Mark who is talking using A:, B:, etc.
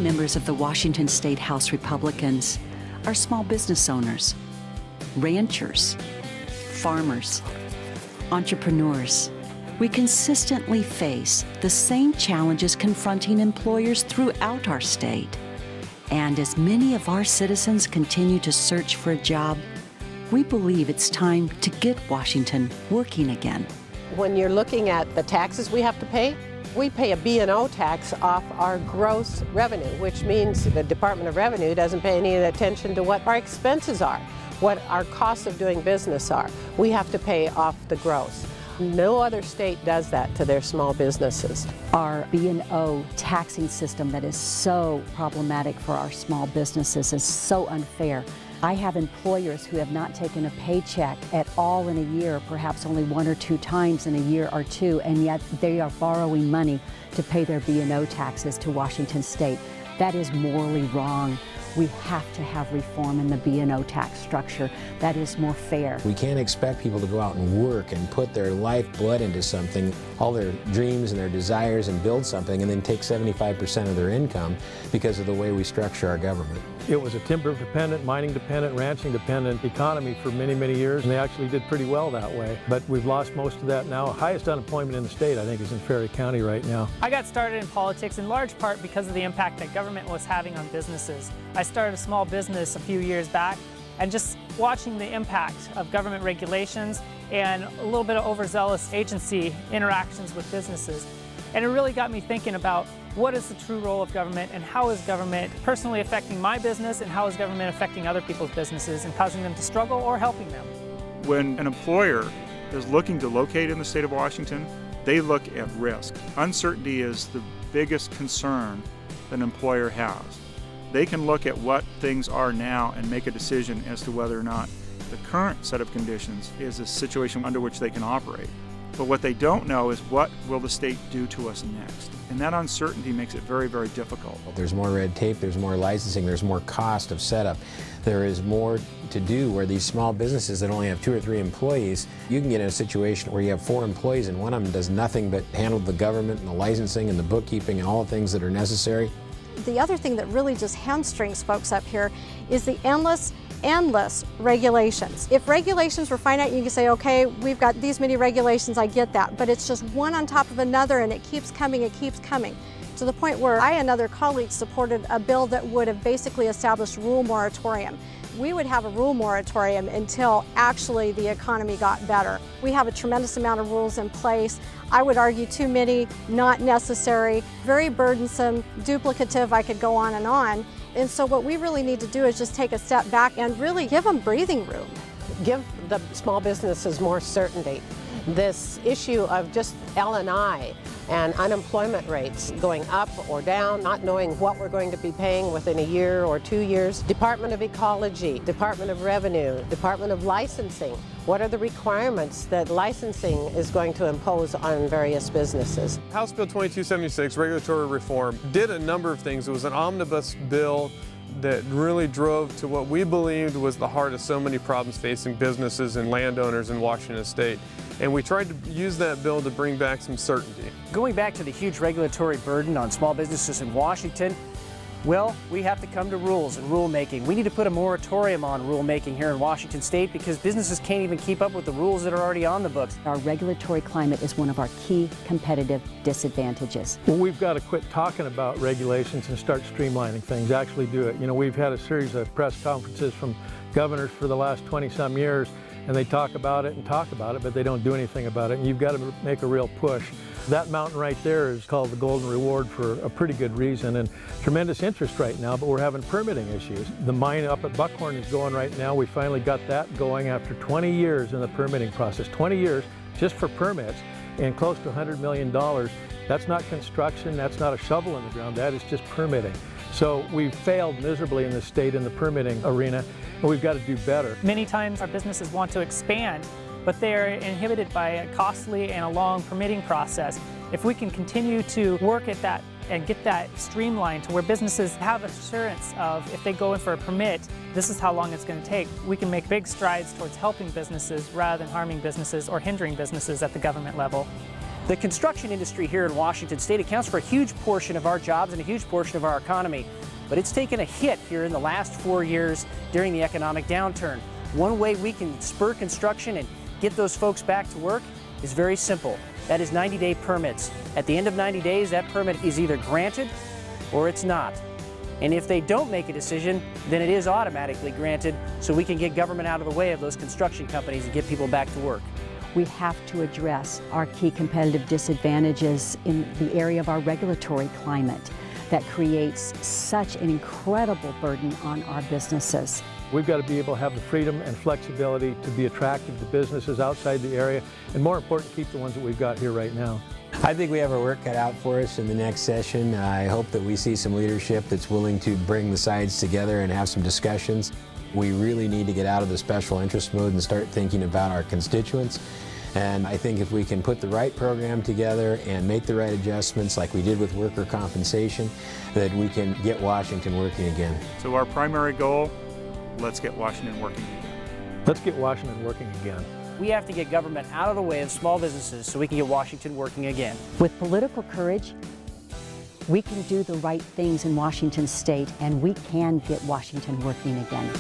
A: members of the Washington State House Republicans are small business owners, ranchers, farmers, entrepreneurs. We consistently face the same challenges confronting employers throughout our state. And as many of our citizens continue to search for a job, we believe it's time to get Washington working again.
B: When you're looking at the taxes we have to pay, we pay a B&O tax off our gross revenue, which means the Department of Revenue doesn't pay any attention to what our expenses are, what our costs of doing business are. We have to pay off the gross. No other state does that to their small businesses.
C: Our B&O taxing system that is so problematic for our small businesses is so unfair. I have employers who have not taken a paycheck at all in a year, perhaps only 1 or 2 times in a year or two, and yet they are borrowing money to pay their B&O taxes to Washington State. That is morally wrong. We have to have reform in the B&O tax structure that is more fair.
D: We can't expect people to go out and work and put their lifeblood into something, all their dreams and their desires, and build something, and then take 75% of their income because of the way we structure our government.
E: It was a timber-dependent, mining-dependent, ranching-dependent economy for many, many years, and they actually did pretty well that way. But we've lost most of that now. Highest unemployment in the state, I think, is in Ferry County right now.
F: I got started in politics in large part because of the impact that government was having on businesses. I started a small business a few years back, and just watching the impact of government regulations and a little bit of overzealous agency interactions with businesses. And it really got me thinking about what is the true role of government, and how is government personally affecting my business, and how is government affecting other people's businesses and causing them to struggle or helping them.
G: When an employer is looking to locate in the state of Washington, they look at risk. Uncertainty is the biggest concern an employer has. They can look at what things are now and make a decision as to whether or not the current set of conditions is a situation under which they can operate. But what they don't know is what will the state do to us next. And that uncertainty makes it very, very difficult.
D: There's more red tape, there's more licensing, there's more cost of setup. There is more to do where these small businesses that only have 2 or 3 employees, you can get in a situation where you have 4 employees and one of them does nothing but handle the government and the licensing and the bookkeeping and all the things that are necessary.
H: The other thing that really just hamstrings folks up here is the endless regulations. If regulations were finite, you can say, okay, we've got these many regulations, I get that, but it's just one on top of another, and it keeps coming, to the point where I and other colleagues supported a bill that would have basically established rule moratorium. We would have a rule moratorium until actually the economy got better. We have a tremendous amount of rules in place. I would argue too many, not necessary, very burdensome, duplicative, I could go on and on. And so what we really need to do is just take a step back and really give them breathing room.
B: Give the small businesses more certainty. This issue of just L&I and unemployment rates going up or down, not knowing what we're going to be paying within a year or 2 years. Department of Ecology, Department of Revenue, Department of Licensing. What are the requirements that licensing is going to impose on various businesses?
I: House Bill 2276, regulatory reform, did a number of things. It was an omnibus bill that really drove to what we believed was the heart of so many problems facing businesses and landowners in Washington State. And we tried to use that bill to bring back some certainty.
J: Going back to the huge regulatory burden on small businesses in Washington, well, we have to come to rules and rulemaking. We need to put a moratorium on rulemaking here in Washington State because businesses can't even keep up with the rules that are already on the books.
C: Our regulatory climate is one of our key competitive disadvantages.
E: Well, we've got to quit talking about regulations and start streamlining things, actually do it. You know, we've had a series of press conferences from governors for the last 20-some years, and they talk about it, but they don't do anything about it, and you've got to make a real push. That mountain right there is called the Golden Reward for a pretty good reason, and tremendous interest right now, but we're having permitting issues. The mine up at Buckhorn is going right now. We finally got that going after 20 years in the permitting process. 20 years just for permits and close to $100 million. That's not construction, that's not a shovel in the ground, that is just permitting. So we've failed miserably in the state in the permitting arena, and we've got to do better.
F: Many times our businesses want to expand, but they're inhibited by a costly and a long permitting process. If we can continue to work at that and get that streamlined to where businesses have assurance of if they go in for a permit, this is how long it's going to take, we can make big strides towards helping businesses rather than harming businesses or hindering businesses at the government level.
J: The construction industry here in Washington State accounts for a huge portion of our jobs and a huge portion of our economy, but it's taken a hit here in the last 4 years during the economic downturn. One way we can spur construction and get those folks back to work is very simple. That is 90-day permits. At the end of 90 days, that permit is either granted or it's not. And if they don't make a decision, then it is automatically granted, so we can get government out of the way of those construction companies and get people back to work.
C: We have to address our key competitive disadvantages in the area of our regulatory climate that creates such an incredible burden on our businesses.
E: We've got to be able to have the freedom and flexibility to be attractive to businesses outside the area, and more important, keep the ones that we've got here right now.
D: I think we have our work cut out for us in the next session. I hope that we see some leadership that's willing to bring the sides together and have some discussions. We really need to get out of the special interest mode and start thinking about our constituents. And I think if we can put the right program together and make the right adjustments like we did with worker compensation, that we can get Washington working again.
G: So our primary goal, let's get Washington working again.
E: Let's get Washington working again.
J: We have to get government out of the way of small businesses so we can get Washington working again.
C: With political courage, we can do the right things in Washington State, and we can get Washington working again.